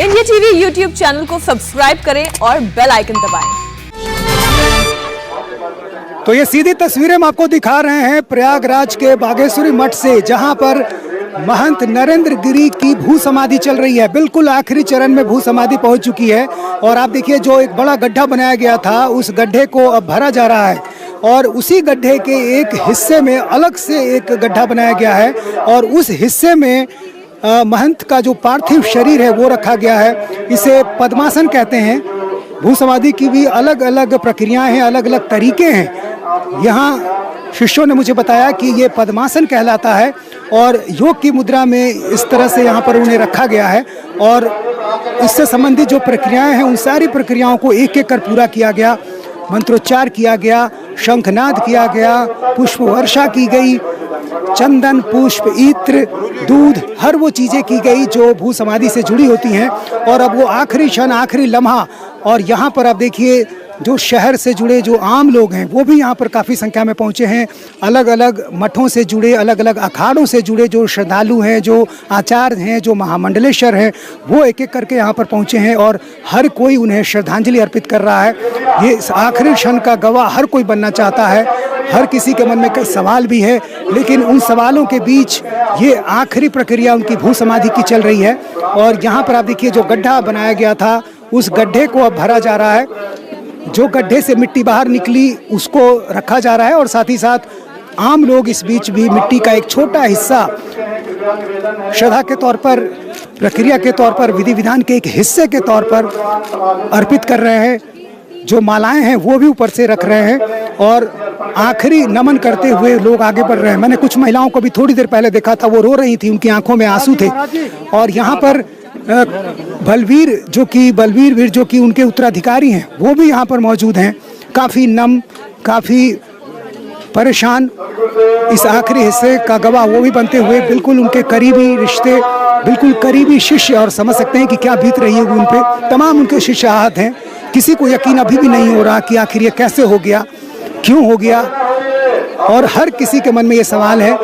India TV YouTube channel को subscribe करें और बेल आइकन दबाएं। तो ये सीधी तस्वीरें हम आपको दिखा रहे हैं प्रयागराज के बागेश्वरी मठ से, जहां पर महंत नरेंद्र गिरी की भू समाधि चल रही है। बिल्कुल आखिरी चरण में भू समाधि पहुंच चुकी है और आप देखिए जो एक बड़ा गड्ढा बनाया गया था उस गड्ढे को अब भरा जा रहा है और उसी गड्ढे के एक हिस्से में अलग से एक गड्ढा बनाया गया है और उस हिस्से में महंत का जो पार्थिव शरीर है वो रखा गया है। इसे पद्मासन कहते हैं। भू समाधि की भी अलग अलग प्रक्रियाएं हैं, अलग अलग तरीके हैं। यहाँ शिष्यों ने मुझे बताया कि ये पद्मासन कहलाता है और योग की मुद्रा में इस तरह से यहाँ पर उन्हें रखा गया है और इससे संबंधित जो प्रक्रियाएं हैं उन सारी प्रक्रियाओं को एक एक कर पूरा किया गया। मंत्रोच्चार किया गया, शंखनाद किया गया, पुष्प वर्षा की गई, चंदन, पुष्प, इत्र, दूध, हर वो चीज़ें की गई जो भू समाधि से जुड़ी होती हैं। और अब वो आखिरी क्षण, आखिरी लम्हा, और यहाँ पर आप देखिए जो शहर से जुड़े जो आम लोग हैं वो भी यहाँ पर काफ़ी संख्या में पहुँचे हैं। अलग अलग मठों से जुड़े, अलग अलग अखाड़ों से जुड़े जो श्रद्धालु हैं, जो आचार्य हैं, जो महामंडलेश्वर हैं, वो एक एक करके यहाँ पर पहुँचे हैं और हर कोई उन्हें श्रद्धांजलि अर्पित कर रहा है। ये इस आखिरी क्षण का गवाह हर कोई बनना चाहता है। हर किसी के मन में कई सवाल भी है, लेकिन उन सवालों के बीच ये आखिरी प्रक्रिया उनकी भू समाधि की चल रही है। और यहाँ पर आप देखिए जो गड्ढा बनाया गया था उस गड्ढे को अब भरा जा रहा है। जो गड्ढे से मिट्टी बाहर निकली उसको रखा जा रहा है और साथ ही साथ आम लोग इस बीच भी मिट्टी का एक छोटा हिस्सा श्रद्धा के तौर पर, प्रक्रिया के तौर पर, विधि विधान के एक हिस्से के तौर पर अर्पित कर रहे हैं। जो मालाएं हैं वो भी ऊपर से रख रहे हैं और आखिरी नमन करते हुए लोग आगे बढ़ रहे हैं। मैंने कुछ महिलाओं को भी थोड़ी देर पहले देखा था, वो रो रही थी, उनकी आंखों में आंसू थे। और यहाँ पर बलवीर वीर जो कि उनके उत्तराधिकारी हैं वो भी यहाँ पर मौजूद हैं। काफ़ी नम, काफ़ी परेशान, इस आखिरी हिस्से का गवाह वो भी बनते हुए, बिल्कुल उनके करीबी रिश्ते, बिल्कुल करीबी शिष्य, और समझ सकते हैं कि क्या बीत रही होगी उन पे। तमाम उनके शिष्य आहत हैं। किसी को यकीन अभी भी नहीं हो रहा कि आखिर ये कैसे हो गया, क्यों हो गया, और हर किसी के मन में ये सवाल है।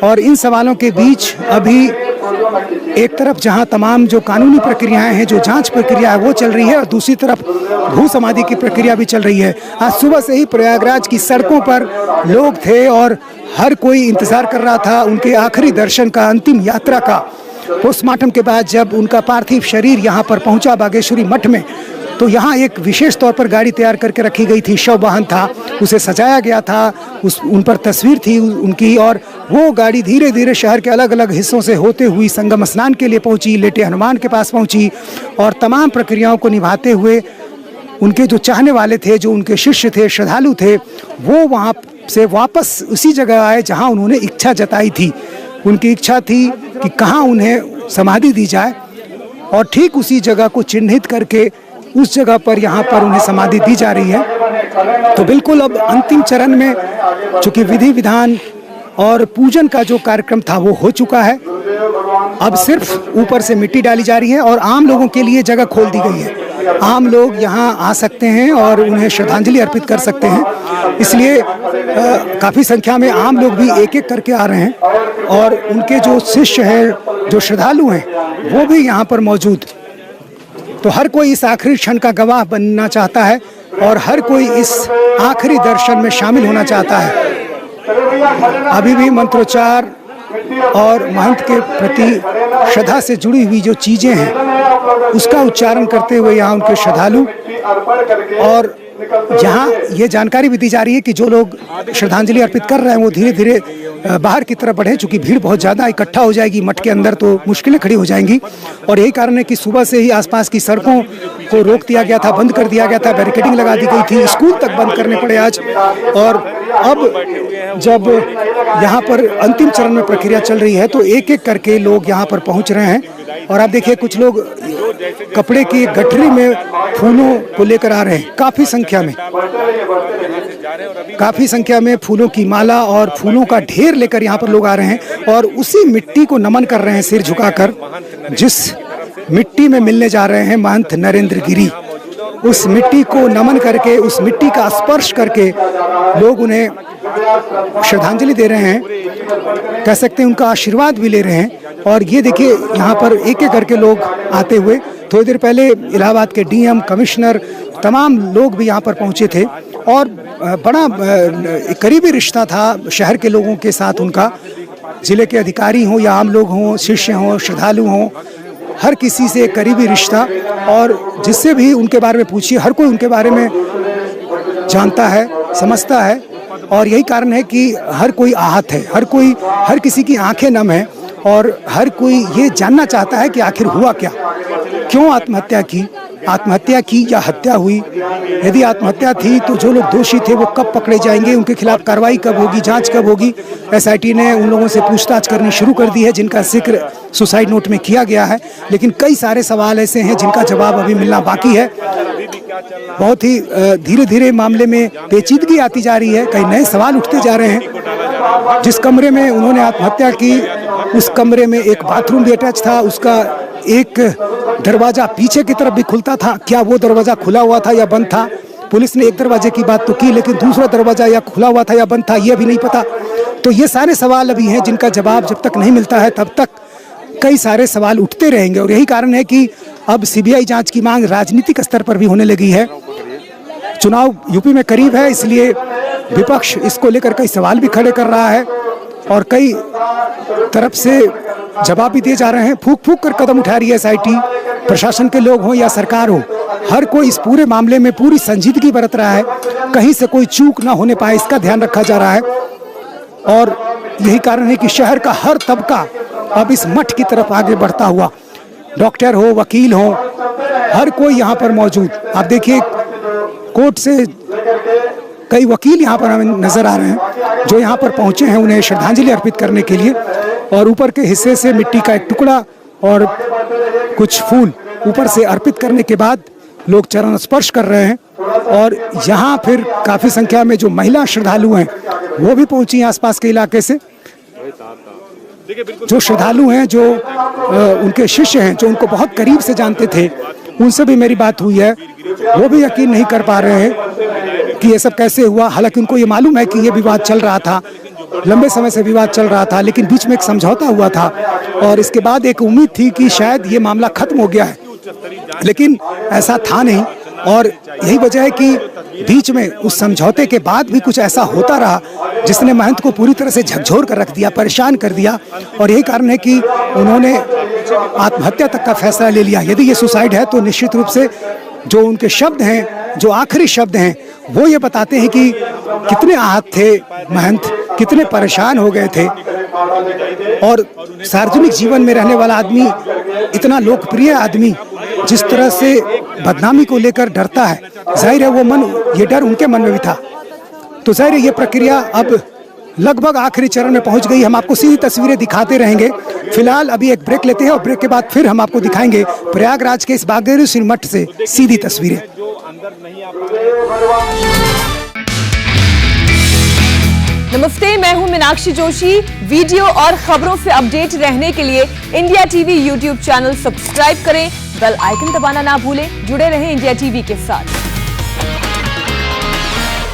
और इन सवालों के बीच अभी एक तरफ जहां तमाम जो कानूनी प्रक्रियाएं हैं, जो जांच प्रक्रिया है वो चल रही है और दूसरी तरफ भू समाधि की प्रक्रिया भी चल रही है। आज सुबह से ही प्रयागराज की सड़कों पर लोग थे और हर कोई इंतजार कर रहा था उनके आखिरी दर्शन का, अंतिम यात्रा का। पोस्टमार्टम के बाद जब उनका पार्थिव शरीर यहाँ पर पहुँचा बागेश्वरी मठ में, तो यहाँ एक विशेष तौर पर गाड़ी तैयार करके रखी गई थी, शव वाहन था, उसे सजाया गया था, उन पर तस्वीर थी उनकी, और वो गाड़ी धीरे धीरे शहर के अलग अलग हिस्सों से होते हुई संगम स्नान के लिए पहुंची, लेटे हनुमान के पास पहुंची और तमाम प्रक्रियाओं को निभाते हुए उनके जो चाहने वाले थे, जो उनके शिष्य थे, श्रद्धालु थे, वो वहाँ से वापस उसी जगह आए जहाँ उन्होंने इच्छा जताई थी। उनकी इच्छा थी कि कहाँ उन्हें समाधि दी जाए और ठीक उसी जगह को चिन्हित करके उस जगह पर यहाँ पर उन्हें समाधि दी जा रही है। तो बिल्कुल अब अंतिम चरण में चूंकि विधि विधान और पूजन का जो कार्यक्रम था वो हो चुका है, अब सिर्फ ऊपर से मिट्टी डाली जा रही है और आम लोगों के लिए जगह खोल दी गई है। आम लोग यहाँ आ सकते हैं और उन्हें श्रद्धांजलि अर्पित कर सकते हैं। इसलिए काफ़ी संख्या में आम लोग भी एक एक करके आ रहे हैं और उनके जो शिष्य हैं, जो श्रद्धालु हैं, वो भी यहाँ पर मौजूद। तो हर कोई इस आखिरी क्षण का गवाह बनना चाहता है और हर कोई इस आखिरी दर्शन में शामिल होना चाहता है। अभी भी मंत्रोच्चार और महंत के प्रति श्रद्धा से जुड़ी हुई जो चीज़ें हैं उसका उच्चारण करते हुए यहाँ उनके श्रद्धालु, और यहाँ ये जानकारी भी दी जा रही है कि जो लोग श्रद्धांजलि अर्पित कर रहे हैं वो धीरे धीरे बाहर की तरफ बढ़े, चूँकि भीड़ बहुत ज़्यादा इकट्ठा हो जाएगी मठ के अंदर तो मुश्किलें खड़ी हो जाएंगी। और यही कारण है कि सुबह से ही आसपास की सड़कों को रोक दिया गया था, बंद कर दिया गया था, बैरिकेडिंग लगा दी गई थी, स्कूल तक बंद करने पड़े आज। और अब जब यहाँ पर अंतिम चरण में प्रक्रिया चल रही है तो एक एक करके लोग यहाँ पर पहुँच रहे हैं। और आप देखिए कुछ लोग कपड़े की गठरी में फूलों को लेकर आ रहे हैं, काफ़ी संख्या में फूलों की माला और फूलों का ढेर लेकर यहाँ पर लोग आ रहे हैं और उसी मिट्टी को नमन कर रहे हैं सिर झुकाकर, जिस मिट्टी में मिलने जा रहे हैं महंत नरेंद्र गिरी। उस मिट्टी को नमन करके, उस मिट्टी का स्पर्श करके लोग उन्हें श्रद्धांजलि दे रहे हैं, कह सकते हैं उनका आशीर्वाद भी ले रहे हैं। और ये देखिए यहाँ पर एक एक करके लोग आते हुए थोड़ी देर पहले इलाहाबाद के डीएम, कमिश्नर, तमाम लोग भी यहाँ पर पहुँचे थे और बड़ा करीबी रिश्ता था शहर के लोगों के साथ उनका। जिले के अधिकारी हों या आम लोग हों, शिष्य हों, श्रद्धालु हों, हर किसी से एक करीबी रिश्ता, और जिससे भी उनके बारे में पूछिए हर कोई उनके बारे में जानता है, समझता है। और यही कारण है कि हर कोई आहत है, हर किसी की आंखें नम हैं और हर कोई ये जानना चाहता है कि आखिर हुआ क्या, क्यों आत्महत्या की या हत्या हुई। यदि आत्महत्या थी तो जो लोग दोषी थे वो कब पकड़े जाएंगे, उनके खिलाफ कार्रवाई कब होगी, जांच कब होगी। एसआईटी ने उन लोगों से पूछताछ करनी शुरू कर दी है जिनका जिक्र सुसाइड नोट में किया गया है, लेकिन कई सारे सवाल ऐसे हैं जिनका जवाब अभी मिलना बाकी है। बहुत ही धीरे धीरे मामले में पेचीदगी आती जा रही है, कई नए सवाल उठते जा रहे हैं। जिस कमरे में उन्होंने आत्महत्या की उस कमरे में एक बाथरूम भी अटैच था, उसका एक दरवाजा पीछे की तरफ भी खुलता था। क्या वो दरवाजा खुला हुआ था या बंद था? पुलिस ने एक दरवाजे की बात तो की, लेकिन दूसरा दरवाजा या खुला हुआ था या बंद था ये भी नहीं पता। तो ये सारे सवाल अभी हैं जिनका जवाब जब तक नहीं मिलता है तब तक कई सारे सवाल उठते रहेंगे। और यही कारण है कि अब सीबीआई जांच की मांग राजनीतिक स्तर पर भी होने लगी है। चुनाव यूपी में करीब है, इसलिए विपक्ष इसको लेकर कई सवाल भी खड़े कर रहा है और कई तरफ से जवाब भी दिए जा रहे हैं। फूंक फूंक कर कदम उठा रही है एसआईटी, प्रशासन के लोग हों या सरकार हो, हर कोई इस पूरे मामले में पूरी संजीदगी बरत रहा है, कहीं से कोई चूक ना होने पाए इसका ध्यान रखा जा रहा है। और यही कारण है कि शहर का हर तबका अब इस मठ की तरफ आगे बढ़ता हुआ, डॉक्टर हो, वकील हो, हर कोई यहाँ पर मौजूद। आप देखिए कोर्ट से कई वकील यहाँ पर हमें नजर आ रहे हैं जो यहाँ पर पहुँचे हैं उन्हें श्रद्धांजलि अर्पित करने के लिए। और ऊपर के हिस्से से मिट्टी का एक टुकड़ा और कुछ फूल ऊपर से अर्पित करने के बाद लोग चरण स्पर्श कर रहे हैं। और यहाँ फिर काफ़ी संख्या में जो महिला श्रद्धालु हैं वो भी पहुँची हैं आसपास के इलाके से। जो श्रद्धालु हैं, जो उनके शिष्य हैं, जो उनको बहुत करीब से जानते थे, उनसे भी मेरी बात हुई है। वो भी यकीन नहीं कर पा रहे हैं कि ये सब कैसे हुआ। हालांकि उनको ये मालूम है कि ये विवाद चल रहा था, लंबे समय से विवाद चल रहा था, लेकिन बीच में एक समझौता हुआ था और इसके बाद एक उम्मीद थी कि शायद ये मामला खत्म हो गया है, लेकिन ऐसा था नहीं। और यही वजह है कि बीच में उस समझौते के बाद भी कुछ ऐसा होता रहा जिसने महंत को पूरी तरह से झकझोर कर रख दिया, परेशान कर दिया। और यही कारण है कि उन्होंने आत्महत्या तक का फैसला ले लिया। यदि ये सुसाइड है तो निश्चित रूप से जो उनके शब्द हैं, जो आखिरी शब्द हैं, वो ये बताते हैं कि कितने आहत थे महंत, कितने परेशान हो गए थे। और सार्वजनिक जीवन में रहने वाला आदमी, इतना लोकप्रिय आदमी जिस तरह से बदनामी को लेकर डरता है, जाहिर है वो ये डर उनके मन में भी था। तो जाहिर है ये प्रक्रिया अब लगभग आखिरी चरण में पहुंच गई। हम आपको सीधी तस्वीरें दिखाते रहेंगे। फिलहाल अभी एक ब्रेक लेते हैं और ब्रेक के बाद फिर हम आपको दिखाएंगे प्रयागराज के इस बागेश्वरी मठ से सीधी तस्वीरें। नमस्ते, मैं हूं मीनाक्षी जोशी। वीडियो और खबरों से अपडेट रहने के लिए India TV YouTube channel subscribe करें, बेल आइकन दबाना ना भूलें। जुड़े रहें इंडिया टीवी के साथ।